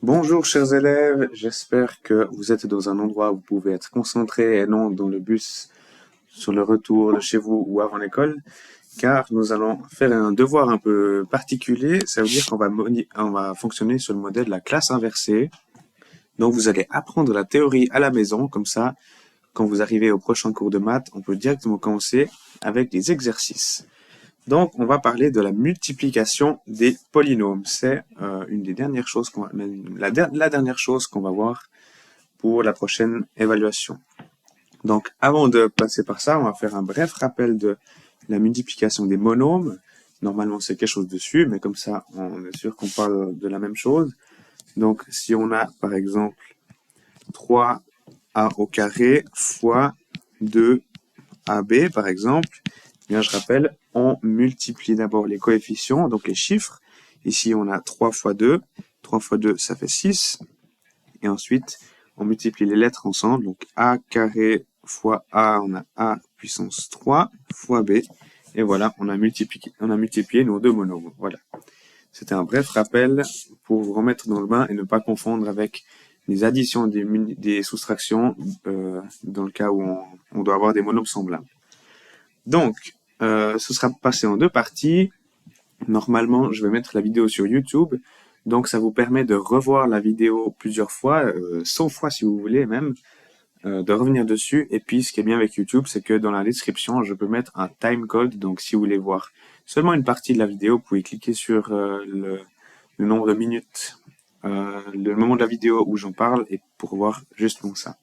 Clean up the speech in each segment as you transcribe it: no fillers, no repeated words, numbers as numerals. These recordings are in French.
Bonjour chers élèves, j'espère que vous êtes dans un endroit où vous pouvez être concentrés et non dans le bus sur le retour de chez vous ou avant l'école, car nous allons faire un devoir un peu particulier. Ça veut dire on va fonctionner sur le modèle de la classe inversée. Donc vous allez apprendre la théorie à la maison, comme ça, quand vous arrivez au prochain cours de maths, on peut directement commencer avec des exercices. Donc, on va parler de la multiplication des polynômes. C'est une des dernières choses la dernière chose qu'on va voir pour la prochaine évaluation. Donc, avant de passer par ça, on va faire un bref rappel de la multiplication des monômes. Normalement, c'est quelque chose dessus, mais comme ça, on est sûr qu'on parle de la même chose. Donc, si on a, par exemple, 3a au carré fois 2ab, par exemple, bien, je rappelle, on multiplie d'abord les coefficients, donc les chiffres. Ici, on a 3 fois 2. 3 fois 2, ça fait 6. Et ensuite, on multiplie les lettres ensemble. Donc, a carré fois a, on a a puissance 3 fois b. Et voilà, on a multiplié nos deux monômes. Voilà. C'était un bref rappel pour vous remettre dans le bain et ne pas confondre avec les additions des soustractions dans le cas où on doit avoir des monômes semblables. Donc, ce sera passé en deux parties. Normalement, je vais mettre la vidéo sur YouTube. Donc, ça vous permet de revoir la vidéo plusieurs fois, 100 fois si vous voulez même, de revenir dessus. Et puis, ce qui est bien avec YouTube, c'est que dans la description, je peux mettre un timecode. Donc, si vous voulez voir seulement une partie de la vidéo, vous pouvez cliquer sur le nombre de minutes, le moment de la vidéo où j'en parle, et pour voir justement ça.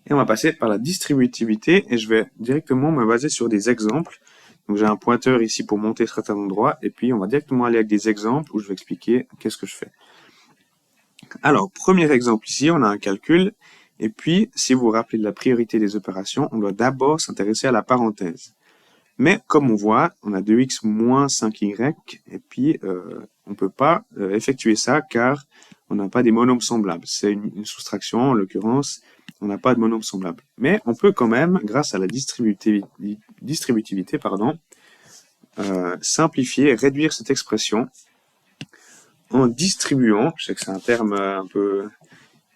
Et on va passer par la distributivité, et je vais directement me baser sur des exemples. Donc j'ai un pointeur ici pour monter certains endroits, et puis on va directement aller avec des exemples où je vais expliquer qu'est-ce que je fais. Alors, premier exemple ici, on a un calcul, et puis si vous vous rappelez de la priorité des opérations, on doit d'abord s'intéresser à la parenthèse. Mais comme on voit, on a 2x moins 5y, et puis on ne peut pas effectuer ça car on n'a pas des monômes semblables. C'est une soustraction, en l'occurrence, on n'a pas de monômes semblables. Mais on peut quand même, grâce à la distributivité, simplifier et réduire cette expression en distribuant, je sais que c'est un terme un peu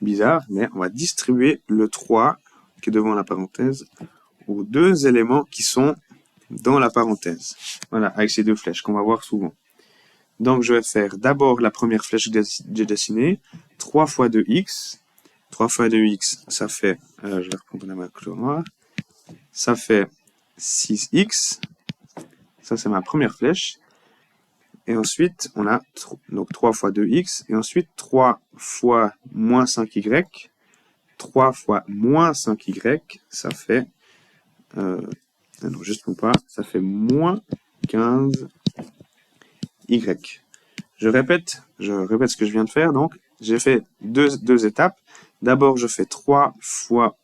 bizarre, mais on va distribuer le 3 qui est devant la parenthèse aux deux éléments qui sont dans la parenthèse. Voilà, avec ces deux flèches qu'on va voir souvent. Donc, je vais faire d'abord la première flèche que j'ai dessinée, 3 fois 2x. 3 fois 2x, ça fait, je vais reprendre ma couleur noire, ça fait 6x. Ça, c'est ma première flèche. Et ensuite, on a donc 3 fois 2x. Et ensuite, 3 fois moins 5y. 3 fois moins 5y, ça fait... non, juste pour pas, ça fait moins 15y. Je répète ce que je viens de faire. Donc, j'ai fait deux étapes. D'abord, je fais 3 fois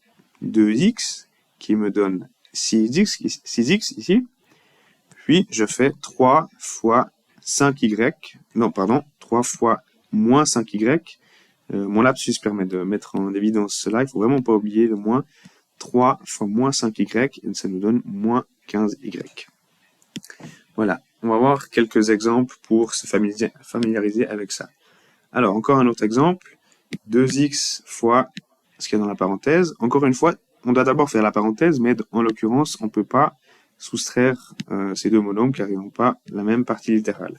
2x, qui me donne 6x ici. Puis, je fais 3 fois 5y. Non, pardon, 3 fois moins 5y. Mon lapsus permet de mettre en évidence cela. Il ne faut vraiment pas oublier le moins. 3 fois moins 5y, et ça nous donne moins 15y. Voilà, on va voir quelques exemples pour se familiariser avec ça. Alors, encore un autre exemple, 2x fois ce qu'il y a dans la parenthèse. Encore une fois, on doit d'abord faire la parenthèse, mais en l'occurrence, on ne peut pas soustraire ces deux monômes car ils n'ont pas la même partie littérale.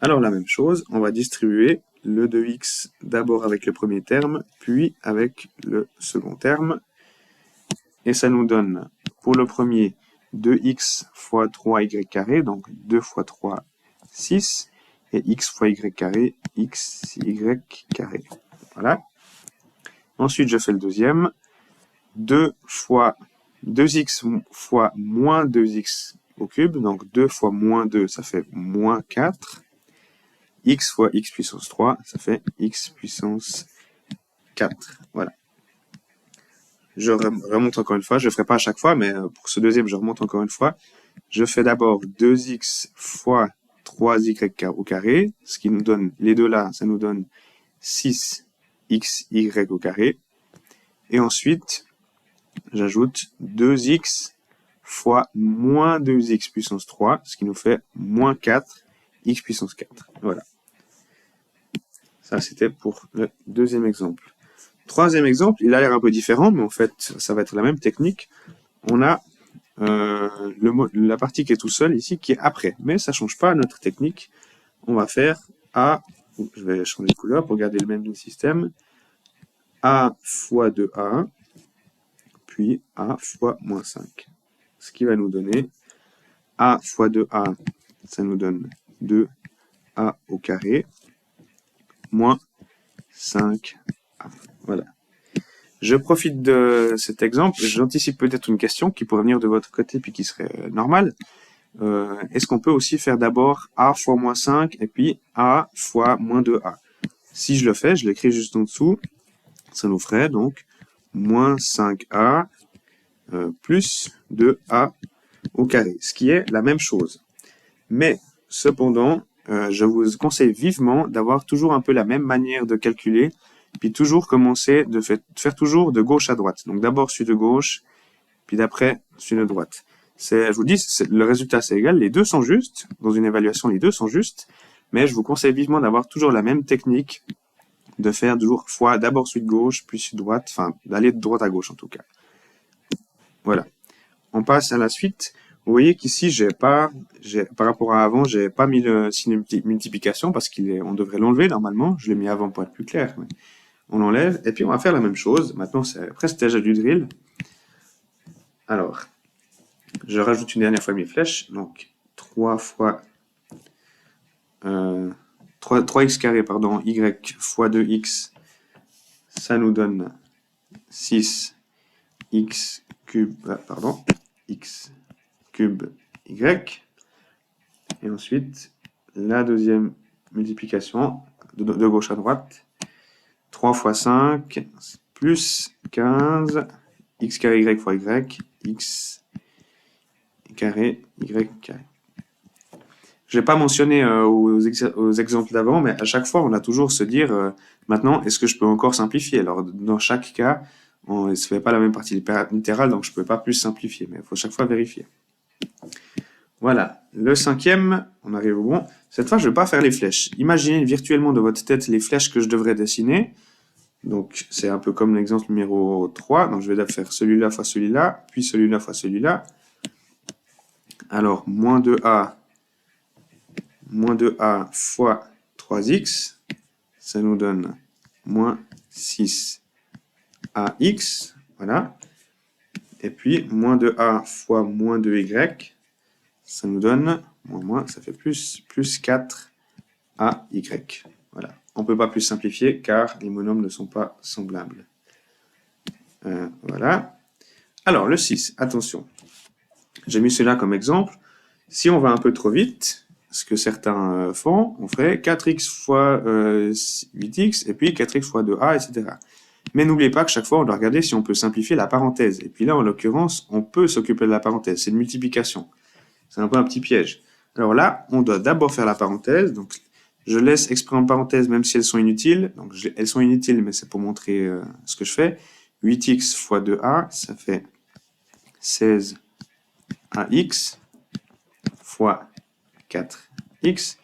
Alors, la même chose, on va distribuer le 2x d'abord avec le premier terme, puis avec le second terme. Et ça nous donne, pour le premier, 2x fois 3y carré, donc 2 fois 3, 6, et x fois y carré, xy carré. Voilà. Ensuite, je fais le deuxième. 2x fois moins 2x au cube, donc 2 fois moins 2, ça fait moins 4. X fois x puissance 3, ça fait x puissance 4. Voilà. Je remonte encore une fois, je ne le ferai pas à chaque fois, mais pour ce deuxième, je remonte encore une fois. Je fais d'abord 2x fois 3y au carré, ce qui nous donne, les deux là, ça nous donne 6xy au carré. Et ensuite, j'ajoute 2x fois moins 2x puissance 3, ce qui nous fait moins 4x puissance 4. Voilà. Ça, c'était pour le deuxième exemple. Troisième exemple, il a l'air un peu différent, mais en fait, ça va être la même technique. On a la partie qui est tout seul ici, qui est après. Mais ça change pas notre technique. On va faire A, je vais changer de couleur pour garder le même système. A fois 2A, puis A fois moins 5. Ce qui va nous donner A fois 2A, ça nous donne 2A au carré, moins 5A. Voilà. Je profite de cet exemple, j'anticipe peut-être une question qui pourrait venir de votre côté puis qui serait normale. Est-ce qu'on peut aussi faire d'abord A fois moins 5 et puis A fois moins 2A? Si je le fais, je l'écris juste en dessous, ça nous ferait donc moins 5A plus 2A au carré, ce qui est la même chose. Mais, cependant, je vous conseille vivement d'avoir toujours un peu la même manière de calculer, puis toujours commencer de faire toujours de gauche à droite. Donc d'abord celui de gauche, puis d'après celui de droite. Je vous dis, le résultat c'est égal, les deux sont justes, dans une évaluation les deux sont justes, mais je vous conseille vivement d'avoir toujours la même technique, de faire toujours fois d'abord celui de gauche, puis celui de droite, enfin d'aller de droite à gauche en tout cas. Voilà. On passe à la suite. Vous voyez qu'ici, par rapport à avant, j'ai pas mis le signe de multiplication parce on devrait l'enlever normalement. Je l'ai mis avant pour être plus clair. Mais on l'enlève et puis on va faire la même chose. Maintenant, c'est presque déjà du drill. Alors, je rajoute une dernière fois mes flèches. Donc, 3x carré, pardon, y fois 2x, ça nous donne 6x cube, x cube y. Et ensuite, la deuxième multiplication de gauche à droite. 3 fois 5 plus 15 x carré y fois y, x carré y carré. Je n'ai pas mentionné aux exemples d'avant, mais à chaque fois, on a toujours se dire maintenant, est-ce que je peux encore simplifier? Alors, dans chaque cas, on ne se fait pas la même partie littérale, donc je ne peux pas plus simplifier, mais il faut chaque fois vérifier. Voilà, le cinquième, on arrive au bon. Cette fois, je ne vais pas faire les flèches. Imaginez virtuellement de votre tête les flèches que je devrais dessiner. Donc, c'est un peu comme l'exemple numéro 3. Donc, je vais faire celui-là fois celui-là, puis celui-là fois celui-là. Alors, moins 2a fois 3x, ça nous donne moins 6ax. Voilà. Et puis, moins 2a fois moins 2y, ça nous donne, moins, ça fait plus 4ay. Voilà. On ne peut pas plus simplifier car les monomes ne sont pas semblables. Voilà. Alors, le 6, attention. J'ai mis cela comme exemple. Si on va un peu trop vite, ce que certains font, on ferait 4x fois 8x et puis 4x fois 2a, etc. Mais n'oubliez pas que chaque fois, on doit regarder si on peut simplifier la parenthèse. Et puis là, en l'occurrence, on peut s'occuper de la parenthèse. C'est une multiplication. C'est un peu un petit piège. Alors là, on doit d'abord faire la parenthèse. Donc, je laisse exprès en parenthèse, même si elles sont inutiles. Donc, elles sont inutiles, mais c'est pour montrer ce que je fais. 8x fois 2a, ça fait 16ax fois 4x.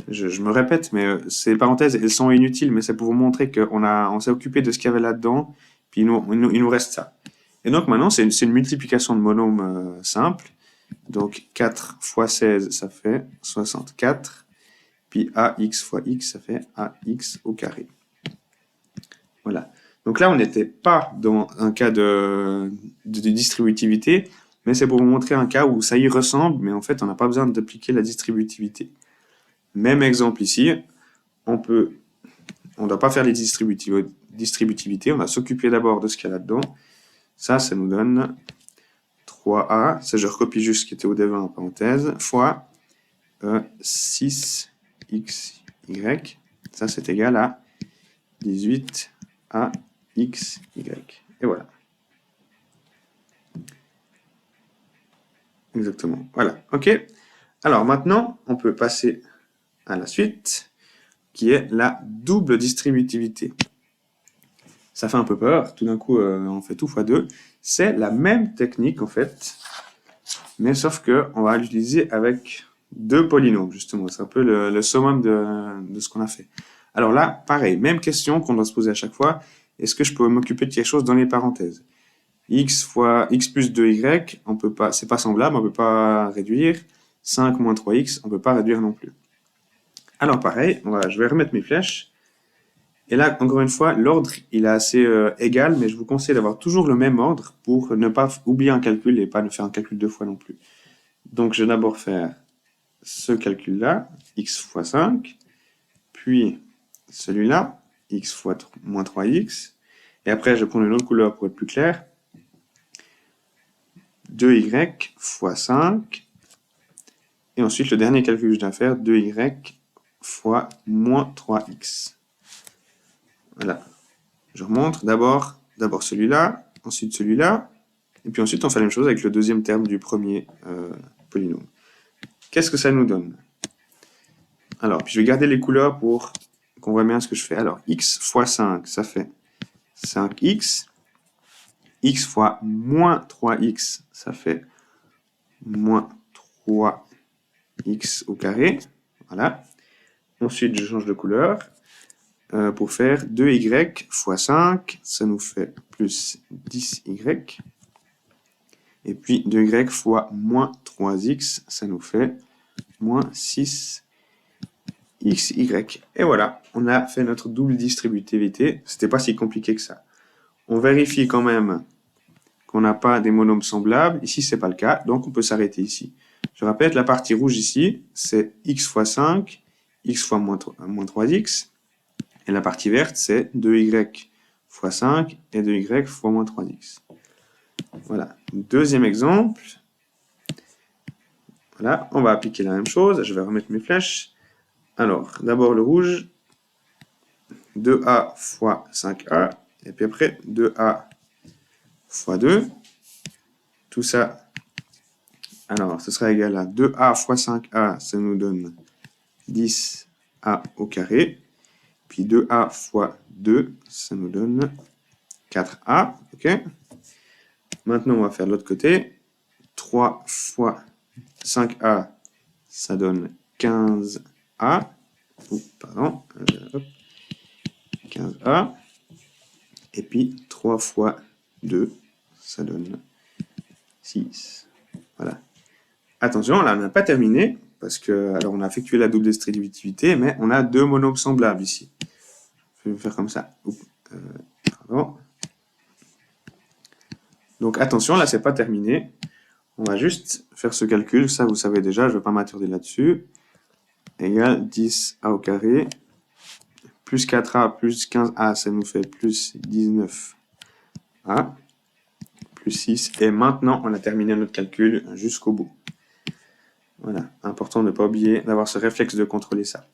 Je me répète, mais ces parenthèses, elles sont inutiles, mais c'est pour vous montrer qu'on s'est occupé de ce qu'il y avait là-dedans, puis il nous reste ça. Et donc maintenant, c'est une multiplication de monômes simple. Donc 4 fois 16, ça fait 64. Puis ax fois x, ça fait ax au carré. Voilà. Donc là, on n'était pas dans un cas de distributivité, mais c'est pour vous montrer un cas où ça y ressemble, mais en fait, on n'a pas besoin d'appliquer la distributivité. Même exemple ici, on ne doit pas faire les distributivités, on va s'occuper d'abord de ce qu'il y a là-dedans. Ça nous donne 3a, ça je recopie juste ce qui était au devant en parenthèse, fois 6xy, ça c'est égal à 18axy. Et voilà. Exactement. Voilà. OK. Alors maintenant, on peut passer à la suite, qui est la double distributivité. Ça fait un peu peur. Tout d'un coup, on fait tout fois 2. C'est la même technique, en fait, mais sauf qu'on va l'utiliser avec deux polynômes, justement. C'est un peu le summum de ce qu'on a fait. Alors là, pareil, même question qu'on doit se poser à chaque fois. Est-ce que je peux m'occuper de quelque chose dans les parenthèses? X fois X plus 2Y, on peut pas, c'est pas semblable, on peut pas réduire. 5 moins 3X, on peut pas réduire non plus. Alors pareil, je vais remettre mes flèches. Et là, encore une fois, l'ordre, il est assez égal, mais je vous conseille d'avoir toujours le même ordre pour ne pas oublier un calcul et pas ne faire un calcul deux fois non plus. Donc, je vais d'abord faire ce calcul-là, x fois 5, puis celui-là, x fois moins 3x, et après, je vais prendre une autre couleur pour être plus clair. 2y fois 5, et ensuite, le dernier calcul que je dois faire, 2y fois moins 3x. Voilà. Je remonte d'abord celui-là, ensuite celui-là, et puis ensuite on fait la même chose avec le deuxième terme du premier polynôme. Qu'est-ce que ça nous donne? Alors, puis je vais garder les couleurs pour qu'on voit bien ce que je fais. Alors, x fois 5, ça fait 5x. X fois moins 3x, ça fait moins 3x au carré. Voilà. Ensuite, je change de couleur. Pour faire 2y fois 5, ça nous fait plus 10y. Et puis 2y fois moins 3x, ça nous fait moins 6xy. Et voilà, on a fait notre double distributivité. C'était pas si compliqué que ça. On vérifie quand même qu'on n'a pas des monômes semblables. Ici, c'est pas le cas, donc on peut s'arrêter ici. Je répète, la partie rouge ici, c'est x fois 5, x fois moins 3x. Et la partie verte, c'est 2y fois 5 et 2y fois moins 3x. Voilà. Deuxième exemple. Voilà, on va appliquer la même chose. Je vais remettre mes flèches. Alors, d'abord le rouge. 2a fois 5a. Et puis après, 2a fois 2. Tout ça, alors, ce sera égal à 2a fois 5a, ça nous donne 10a au carré. Puis 2a fois 2, ça nous donne 4a. Ok. Maintenant, on va faire de l'autre côté. 3 fois 5a, ça donne 15a. Pardon. Hop. 15a. Et puis 3 fois 2, ça donne 6. Voilà. Attention, là, on n'a pas terminé, parce que, alors, on a effectué la double distributivité, mais on a deux monômes semblables ici. Je vais faire comme ça. Pardon. Donc, attention, là, c'est pas terminé. On va juste faire ce calcul, ça, vous savez déjà, je ne vais pas m'attarder là-dessus. Égal 10a au carré, plus 4a plus 15a, ça nous fait plus 19a, plus 6. Et maintenant, on a terminé notre calcul jusqu'au bout. Voilà, important de ne pas oublier d'avoir ce réflexe de contrôler ça.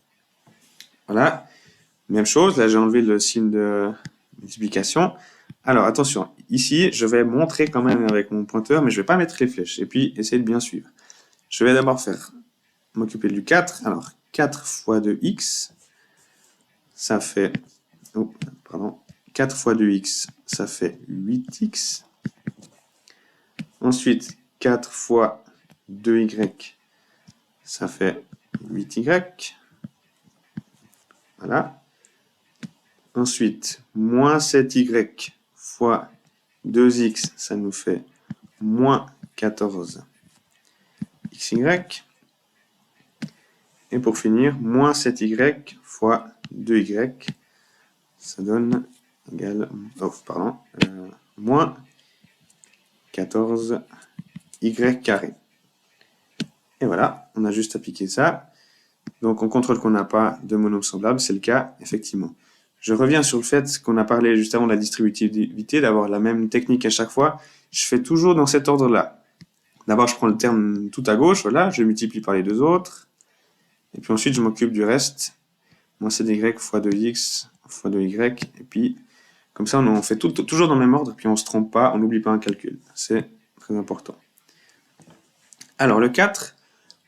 Voilà, même chose, là j'ai enlevé le signe de multiplication. Alors attention, ici je vais montrer quand même avec mon pointeur, mais je ne vais pas mettre les flèches, et puis essayer de bien suivre. Je vais d'abord m'occuper du 4, alors 4 fois 2x, ça fait, 4 fois 2x, ça fait 8x. Ensuite, 4 fois 2y, ça fait 8y. Voilà. Ensuite, moins 7y fois 2x, ça nous fait moins 14xy. Et pour finir, moins 7y fois 2y, ça donne égal, moins 14y carré. Et voilà, on a juste appliqué ça. Donc on contrôle qu'on n'a pas de monôme semblable, c'est le cas, effectivement. Je reviens sur le fait qu'on a parlé juste avant de la distributivité, d'avoir la même technique à chaque fois. Je fais toujours dans cet ordre-là. D'abord, je prends le terme tout à gauche, voilà, je multiplie par les deux autres. Et puis ensuite, je m'occupe du reste. Moins cy fois 2x fois 2y. Et puis, comme ça, on fait toujours dans le même ordre, puis on ne se trompe pas, on n'oublie pas un calcul. C'est très important. Alors, le 4,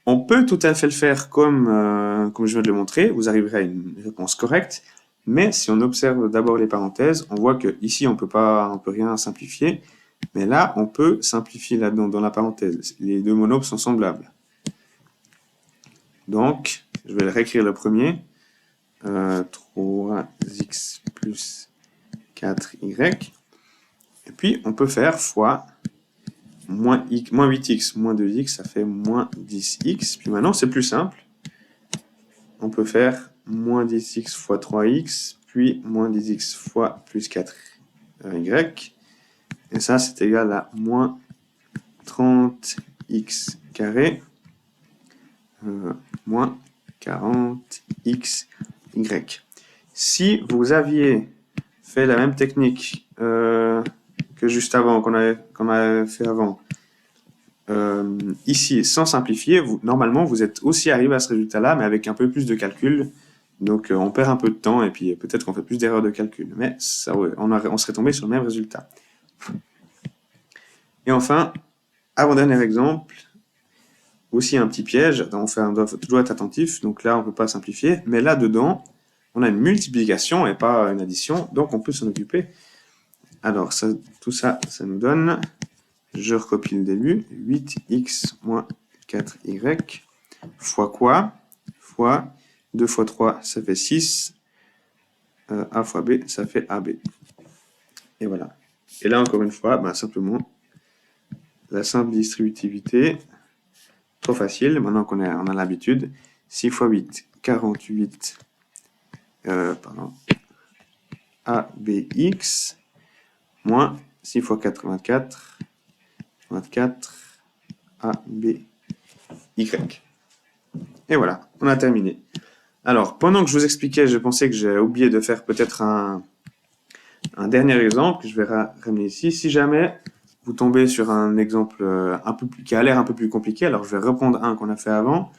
on peut tout à fait le faire comme je viens de le montrer. Vous arriverez à une réponse correcte. Mais si on observe d'abord les parenthèses, on voit que ici on peut rien simplifier. Mais là, on peut simplifier là-dedans, dans la parenthèse. Les deux monômes sont semblables. Donc, je vais réécrire le premier. 3x plus 4y. Et puis, on peut faire fois moins 8x moins 2x, ça fait moins 10x. Puis maintenant, c'est plus simple. On peut faire moins 10x fois 3x, puis moins 10x fois plus 4y. Et ça, c'est égal à moins 30x carré moins 40xy. Si vous aviez fait la même technique que juste avant, qu'on avait fait avant, ici, sans simplifier, normalement, vous êtes aussi arrivé à ce résultat-là, mais avec un peu plus de calcul. Donc, on perd un peu de temps et puis peut-être qu'on fait plus d'erreurs de calcul. Mais ça, ouais, on serait tombé sur le même résultat. Et enfin, avant-dernier exemple, aussi un petit piège. On doit toujours être attentif. Donc là, on ne peut pas simplifier. Mais là-dedans, on a une multiplication et pas une addition. Donc, on peut s'en occuper. Alors, tout ça, ça nous donne... Je recopie le début, 8x moins 4y, fois quoi? Fois 2 fois 3, ça fait 6, a fois b, ça fait ab. Et voilà. Et là, encore une fois, simplement, la simple distributivité, trop facile, maintenant qu'on a l'habitude, 6 fois 8, 48, abx, moins 6 fois 4, 24, 24 ABY. Et voilà, on a terminé. Alors, pendant que je vous expliquais, je pensais que j'ai oublié de faire peut-être un dernier exemple que je vais ramener ici. Si jamais vous tombez sur un exemple qui a l'air un peu plus compliqué, alors je vais reprendre un qu'on a fait avant.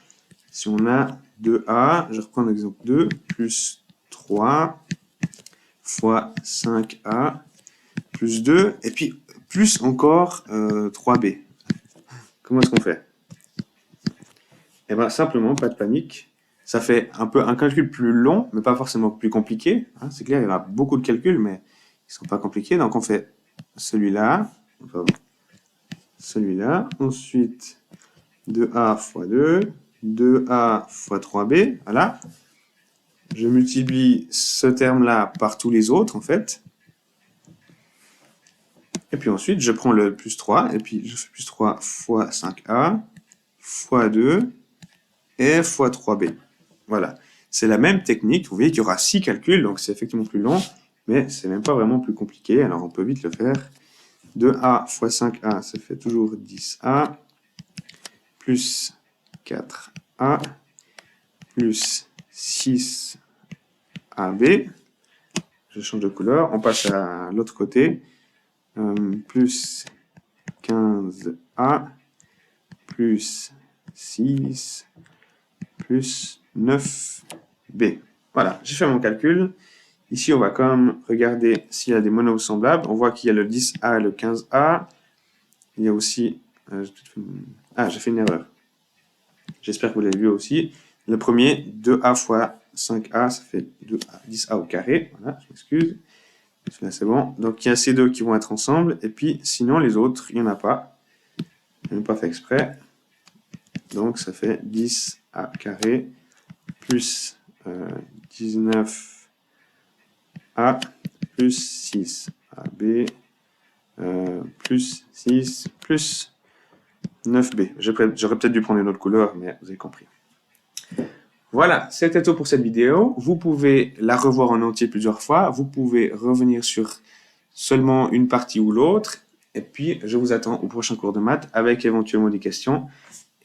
Si on a 2a, je reprends l'exemple 2, plus 3 fois 5a, plus 2, et puis plus encore 3b. Comment est-ce qu'on fait? Eh bien, simplement, pas de panique. Ça fait un peu un calcul plus long, mais pas forcément plus compliqué. Hein, c'est clair, il y aura beaucoup de calculs, mais ils ne sont pas compliqués. Donc, on fait celui-là, celui-là. Ensuite, 2a fois 2, 2a fois 3b. Voilà. Je multiplie ce terme-là par tous les autres, en fait. Et puis ensuite, je prends le plus 3, et puis je fais plus 3 fois 5a, fois 2, et fois 3b. Voilà. C'est la même technique. Vous voyez qu'il y aura 6 calculs, donc c'est effectivement plus long, mais c'est même pas vraiment plus compliqué. Alors on peut vite le faire. 2a fois 5a, ça fait toujours 10a, plus 4a, plus 6ab. Je change de couleur. On passe à l'autre côté. Plus 15a, plus 6, plus 9b. Voilà, j'ai fait mon calcul. Ici, on va quand même regarder s'il y a des monos semblables. On voit qu'il y a le 10a et le 15a. Il y a aussi... j'ai fait une erreur. J'espère que vous l'avez vu aussi. Le premier, 2a fois 5a, ça fait 10a au carré. Voilà, je m'excuse. Là, c'est bon. Donc, il y a ces deux qui vont être ensemble. Et puis, sinon, les autres, il n'y en a pas. Je n'ai pas fait exprès. Donc, ça fait 10a carré plus 19a plus 6ab plus 6 plus 9b. J'aurais peut-être dû prendre une autre couleur, mais vous avez compris. Voilà, c'était tout pour cette vidéo. Vous pouvez la revoir en entier plusieurs fois. Vous pouvez revenir sur seulement une partie ou l'autre. Et puis, je vous attends au prochain cours de maths avec éventuellement des questions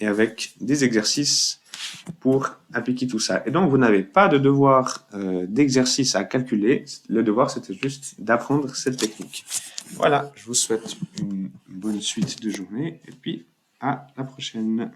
et avec des exercices pour appliquer tout ça. Et donc, vous n'avez pas de devoir d'exercice à calculer. Le devoir, c'était juste d'apprendre cette technique. Voilà, je vous souhaite une bonne suite de journée et puis à la prochaine.